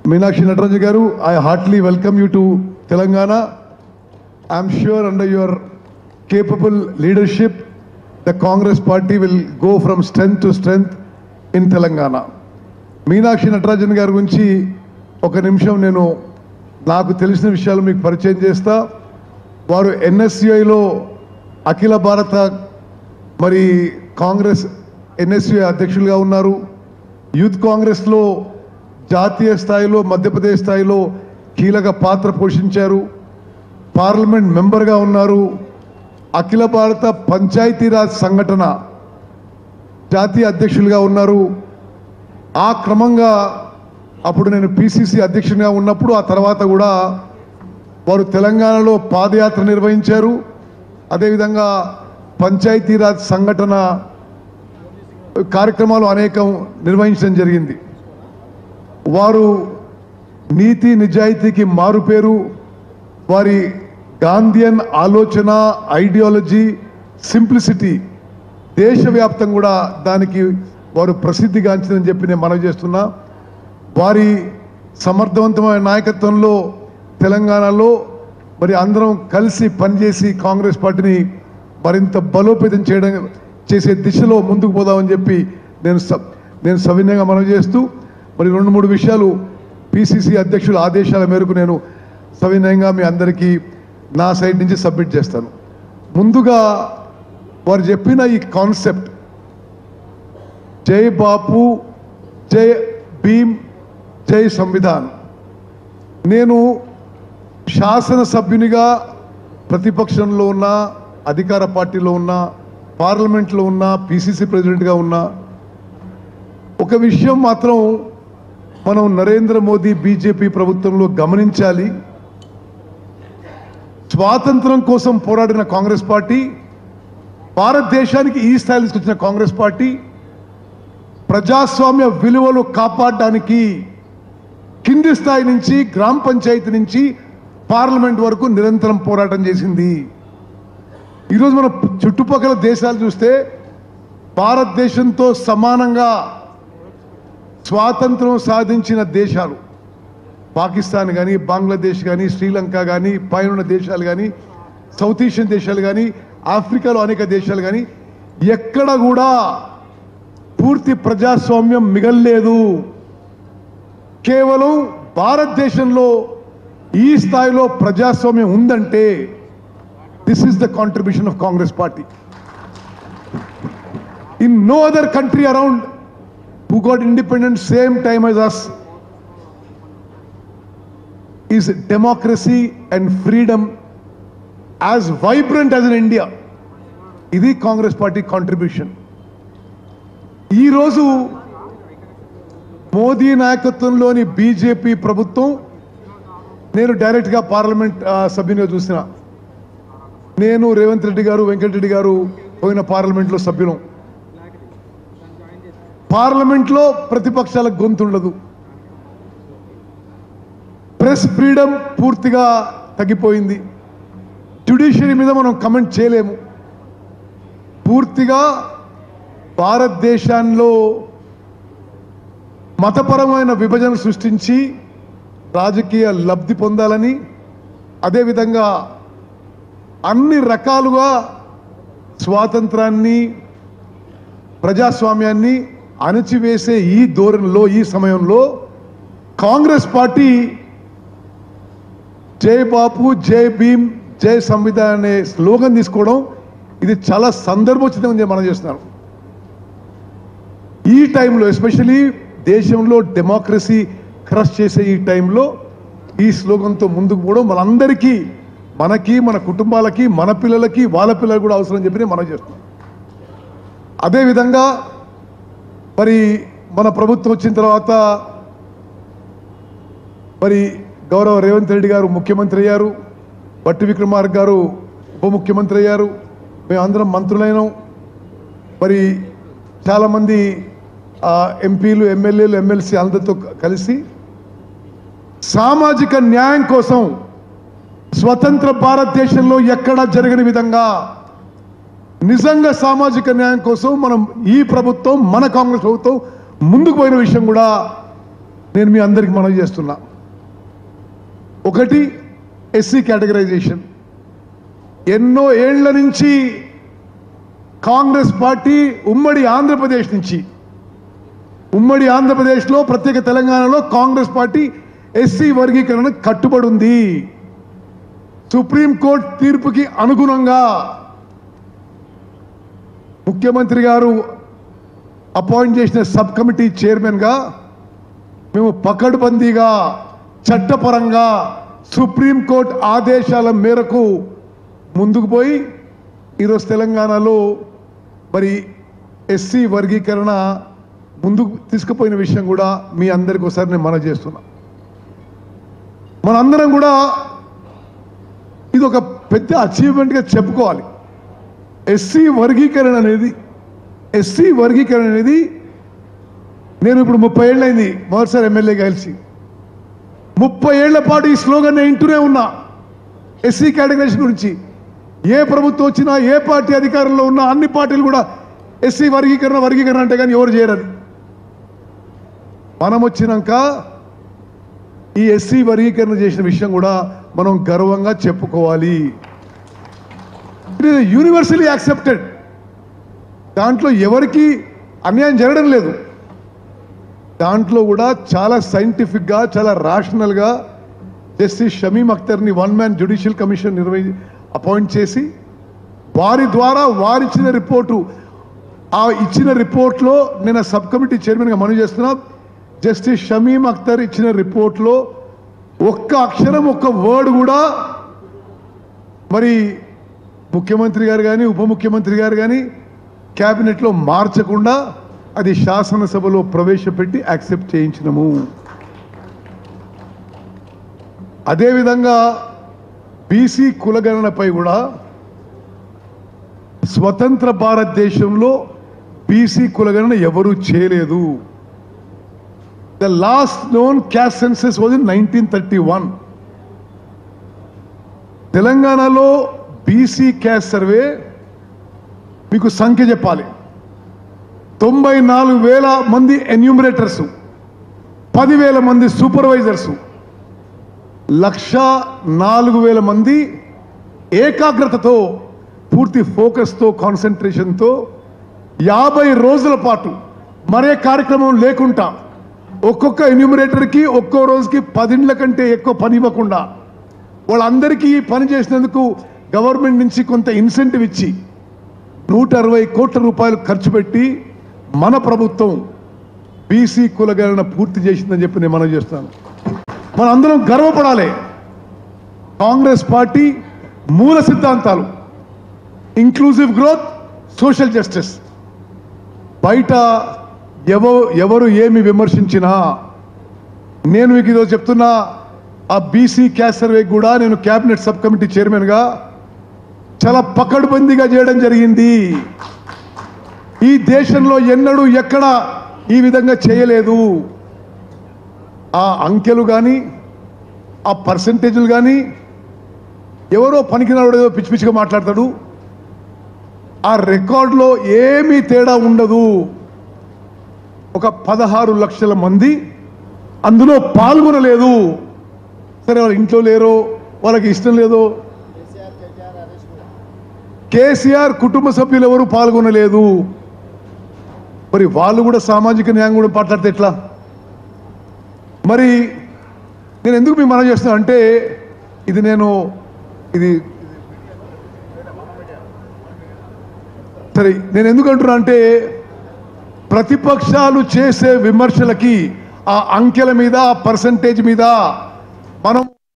Meenakshi Natarajan garu, I heartily welcome you to Telangana. I am sure under your capable leadership, the Congress party will go from strength to strength in Telangana. Meenakshi Natarajan garu gunchi oka nimisham nenu నాకు తెలిసిన విషయాలు మీకు పరిచయం చేస్తా. వారు NSUI లో అఖిల భారత మరి కాంగ్రెస్ NSUI అధ్యక్షులుగా ఉన్నారు. యూత్ కాంగ్రెస్ లో జాతీయ స్థాయిలో మధ్యప్రదేశ్ స్థాయిలో కీలక పాత్ర పోషించారు. పార్లమెంట్ మెంబర్గా ఉన్నారు. అఖిల భారత పంచాయతీరాజ్ సంఘటన జాతీయ అధ్యక్షులుగా ఉన్నారు. ఆ క్రమంగా అప్పుడు నేను PCC అధ్యక్షునిగా ఉన్నప్పుడు ఆ తర్వాత కూడా వారు తెలంగాణలో పాదయాత్ర నిర్వహించారు. అదేవిధంగా పంచాయతీరాజ్ సంఘటన కార్యక్రమాలు అనేకం నిర్వహించడం జరిగింది. వారు నీతి నిజాయితీకి మారుపేరు. వారి గాంధీయన్ ఆలోచన, ఐడియాలజీ, సింప్లిసిటీ దేశవ్యాప్తంగా కూడా దానికి వారు ప్రసిద్ధిగాంచిందని చెప్పి నేను మనవి చేస్తున్నా. వారి సమర్థవంతమైన నాయకత్వంలో తెలంగాణలో మరి అందరం కలిసి పనిచేసి కాంగ్రెస్ పార్టీని మరింత బలోపేతం చేసే దిశలో ముందుకు పోదామని చెప్పి నేను సవినయంగా మనవి చేస్తూ మరి 2-3 విషయాలు PCC అధ్యక్షుల ఆదేశాల మేరకు నేను సవినయంగా మీ అందరికీ నా సైడ్ నుంచి సబ్మిట్ చేస్తాను. ముందుగా వారు చెప్పిన ఈ కాన్సెప్ట్ జై బాపు, జై భీమ్, జై సంవిధాన్. నేను శాసనసభ్యునిగా ప్రతిపక్షంలో ఉన్న, అధికార పార్టీలో ఉన్న, పార్లమెంట్లో ఉన్న, PCC ప్రెసిడెంట్గా ఉన్న ఒక విషయం మాత్రం మనం నరేంద్ర మోదీ BJP ప్రభుత్వంలో గమనించాలి. స్వాతంత్రం కోసం పోరాడిన కాంగ్రెస్ పార్టీ, భారతదేశానికి ఈ స్థాయిలో తీసుకొచ్చిన కాంగ్రెస్ పార్టీ ప్రజాస్వామ్య విలువలు కాపాడడానికి కింది స్థాయి నుంచి గ్రామ పంచాయతీ నుంచి పార్లమెంట్ వరకు నిరంతరం పోరాటం చేసింది. ఈరోజు మన చుట్టుపక్కల దేశాలు చూస్తే భారతదేశంతో సమానంగా స్వాతంత్రం సాధించిన దేశాలు పాకిస్తాన్ కానీ, బంగ్లాదేశ్ కానీ, శ్రీలంక కానీ, పైన దేశాలు కానీ, సౌత్ ఏషియన్ దేశాలు కానీ, ఆఫ్రికాలో అనేక దేశాలు కానీ ఎక్కడ కూడా పూర్తి ప్రజాస్వామ్యం మిగల్లేదు. కేవలం భారతదేశంలో ఈ స్థాయిలో ప్రజాస్వామ్యం ఉందంటే this is the contribution of Congress party. In no other country around who got independent same time as us is democracy and freedom as vibrant as in India. ఇది కాంగ్రెస్ పార్టీ కాంట్రిబ్యూషన్. ఈరోజు మోదీ నాయకత్వంలోని BJP ప్రభుత్వం, నేను డైరెక్ట్గా పార్లమెంట్ సభ్యునిగా చూసిన, నేను రేవంత్ రెడ్డి గారు, వెంకటరెడ్డి గారు పోయిన పార్లమెంట్లో సభ్యులం. పార్లమెంట్లో ప్రతిపక్షాలకు గొంతు ఉండదు. ప్రెస్ ఫ్రీడమ్ పూర్తిగా తగ్గిపోయింది. జ్యుడిషియరీ మీద మనం కమెంట్ చేయలేము. పూర్తిగా భారతదేశంలో మతపరమైన విభజన సృష్టించి రాజకీయ లబ్ధి పొందాలని, అదేవిధంగా అన్ని రకాలుగా స్వాతంత్రాన్ని, ప్రజాస్వామ్యాన్ని అణచివేసే ఈ ధోరణిలో, ఈ సమయంలో కాంగ్రెస్ పార్టీ జై బాపు, జై భీమ్, జై సంవిధాన్ అనే స్లోగన్ తీసుకోవడం ఇది చాలా సందర్భోచితంగా మనం చేస్తున్నాం. ఈ టైంలో ఎస్పెషలీ దేశంలో డెమోక్రసీ క్రష్ చేసే ఈ టైంలో ఈ స్లోగన్తో ముందుకు పోవడం మనందరికీ, మనకి, మన కుటుంబాలకి, మన పిల్లలకి, వాళ్ళ పిల్లలకు కూడా అవసరం చెప్పి మనం చేస్తున్నాం. అదేవిధంగా మరి మన ప్రభుత్వం వచ్చిన తర్వాత మరి గౌరవ రేవంత్ రెడ్డి గారు ముఖ్యమంత్రి అయ్యారు, బట్టి విక్రమార్క గారు ఉప ముఖ్యమంత్రి అయ్యారు, మేమందరం మంత్రులైనాం. మరి చాలామంది ఎంపీలు, ఎమ్మెల్యేలు, ఎమ్మెల్సీ అందరితో కలిసి సామాజిక న్యాయం కోసం స్వతంత్ర భారతదేశంలో ఎక్కడా జరగని విధంగా నిజంగా సామాజిక న్యాయం కోసం మనం ఈ ప్రభుత్వం, మన కాంగ్రెస్ ప్రభుత్వం ముందుకు పోయిన విషయం కూడా నేను మీ అందరికి మనవి చేస్తున్నా. ఒకటి, ఎస్సీ కేటగరైజేషన్. ఎన్నో ఏళ్ల నుంచి కాంగ్రెస్ పార్టీ ఉమ్మడి ఆంధ్రప్రదేశ్లో ప్రత్యేక తెలంగాణలో కాంగ్రెస్ పార్టీ ఎస్సీ వర్గీకరణ కట్టుబడి ఉంది. సుప్రీంకోర్టు తీర్పుకి అనుగుణంగా ముఖ్యమంత్రి గారు అపాయింట్ చేసిన సబ్ కమిటీ చైర్మన్గా మేము పకడ్బందీగా చట్టపరంగా సుప్రీంకోర్టు ఆదేశాల మేరకు ముందుకు పోయి ఈరోజు తెలంగాణలో మరి ఎస్సీ వర్గీకరణ ముందుకు తీసుకుపోయిన విషయం కూడా మీ అందరికీ ఒకసారి నేను మనవి చేస్తున్నా. మనందరం కూడా ఇది ఒక పెద్ద అచీవ్మెంట్గా చెప్పుకోవాలి. ఎస్సీ వర్గీకరణ అనేది నేను ఇప్పుడు 30 ఏళ్ళైంది మొదటిసారి ఎమ్మెల్యేగా కలిసి. 30 ఏళ్ల పాటు ఈ స్లోగన్ నేను వింటూనే ఉన్నా. ఎస్సీ కేటగరైజేషన్ గురించి ఏ ప్రభుత్వం వచ్చినా, ఏ పార్టీ అధికారంలో ఉన్నా, అన్ని పార్టీలు కూడా ఎస్సీ వర్గీకరణ అంటే కానీ ఎవరు చేయరు. మనం వచ్చినాక ఈ ఎస్సీ వర్గీకరణ చేసిన విషయం కూడా మనం గర్వంగా చెప్పుకోవాలి. It is universally accepted. దాంట్లో ఎవరికి అన్యాయం జరగడం లేదు. దాంట్లో కూడా చాలా సైంటిఫిక్గా, చాలా రాషనల్గా జస్టిస్ షమీమ్ అఖ్తర్ని 1 మ్యాన్ జ్యుడిషియల్ కమిషన్ అపాయింట్ చేసి వారి ద్వారా వారిచ్చిన రిపోర్టు, ఆ ఇచ్చిన రిపోర్ట్లో నేను సబ్ కమిటీ చైర్మన్గా మనవి చేస్తున్నా. జస్టిస్ షమీమ్ అఖ్తర్ ఇచ్చిన రిపోర్ట్లో ఒక్క అక్షరం, ఒక్క వర్డ్ కూడా మరి ముఖ్యమంత్రి గారు కానీ ఉప ముఖ్యమంత్రి గారు కానీ క్యాబినెట్లో మార్చకుండా అది శాసనసభలో ప్రవేశపెట్టి యాక్సెప్ట్ చేయించినము. అదేవిధంగా బీసీ కులగణనపై కూడా స్వతంత్ర భారతదేశంలో బీసీ కులగణన ఎవరూ చేయలేదు. The last known caste census was in 1931. తెలంగాణలో బీసీ క్యాస్ట్ సర్వే మీకు సంఖ్య చెప్పాలి. 94,000 మంది ఎన్యూమరేటర్స్, 10,000 మంది సూపర్వైజర్స్, 104,000 మంది ఏకాగ్రతతో, పూర్తి ఫోకస్తో, కాన్సన్ట్రేషన్తో 50 రోజుల పాటు మరే కార్యక్రమం లేకుండా ఒక్కొక్క ఎన్యూమరేటర్కి ఒక్కో రోజుకి 10 ఇండ్ల కంటే ఎక్కువ పని ఇవ్వకుండా వాళ్ళందరికీ పని చేసినందుకు గవర్నమెంట్ నుంచి కొంత ఇన్సెంటివ్ ఇచ్చి 160 కోట్ల రూపాయలు ఖర్చు పెట్టి మన ప్రభుత్వం బీసీ కులగణన పూర్తి చేసిందని చెప్పి నేను మనవి చేస్తాను. మనందరం గర్వపడాలి. కాంగ్రెస్ పార్టీ మూల సిద్ధాంతాలు ఇంక్లూజివ్ గ్రోత్, సోషల్ జస్టిస్. బయట ఎవరు ఏమి విమర్శించినా నేను మీకు ఈరోజు చెప్తున్నా, ఆ బీసీ క్యాస్ట్ సర్వే కూడా నేను క్యాబినెట్ సబ్ కమిటీ చైర్మన్గా చాలా పకడ్బందీగా చేయడం జరిగింది. ఈ దేశంలో ఎన్నడూ ఎక్కడ ఈ విధంగా చేయలేదు. ఆ అంకెలు కానీ, ఆ పర్సంటేజ్లు కానీ, ఎవరో పనికిరాడు ఏదో పిచ్చి పిచ్చిగా మాట్లాడతాడు. ఆ రికార్డులో ఏమీ తేడా ఉండదు. ఒక 16 లక్షల మంది అందులో పాల్గొనలేదు. సరే, వాళ్ళ ఇంట్లో లేరో, వాళ్ళకి ఇష్టం లేదో, కేసీఆర్ కుటుంబ సభ్యులు ఎవరు పాల్గొనలేదు. మరి వాళ్ళు కూడా సామాజిక న్యాయం కూడా మాట్లాడితే ఎట్లా? మరి నేను ఎందుకు మీ మనం చేస్తున్నా అంటే, సరే నేను ఎందుకు అంటున్నా అంటే, ప్రతిపక్షాలు చేసే విమర్శలకి ఆ అంకెల మీద, ఆ పర్సంటేజ్ మీద మనం